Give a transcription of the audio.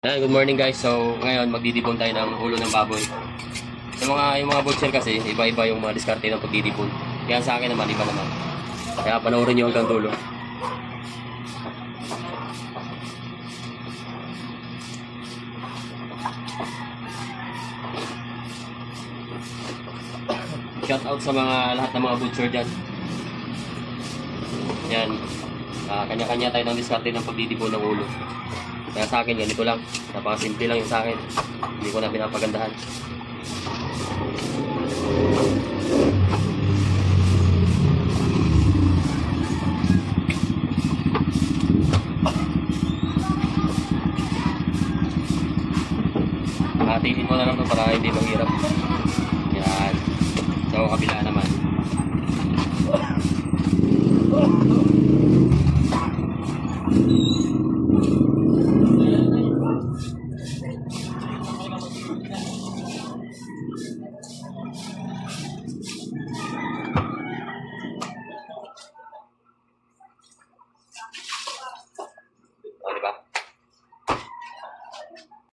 Good morning guys. So ngayon magdidipon tayo ng ulo ng baboy. Yung mga butcher kasi iba-iba yung mga diskarte ng pagdidipon. Kaya sa akin naman iba naman. Kaya panoorin niyo hanggang dulo. Shout out sa lahat ng mga butcher dyan. Yan. Kanya-kanya tayo ng diskarte ng pagdidipon ng ulo. Kaya sa akin, ganito lang. Napakasimple lang yung sa akin. Hindi ko na pinapagandahan. Hatiin mo na lang ito para hindi mahirap. Yan. So, kabila naman.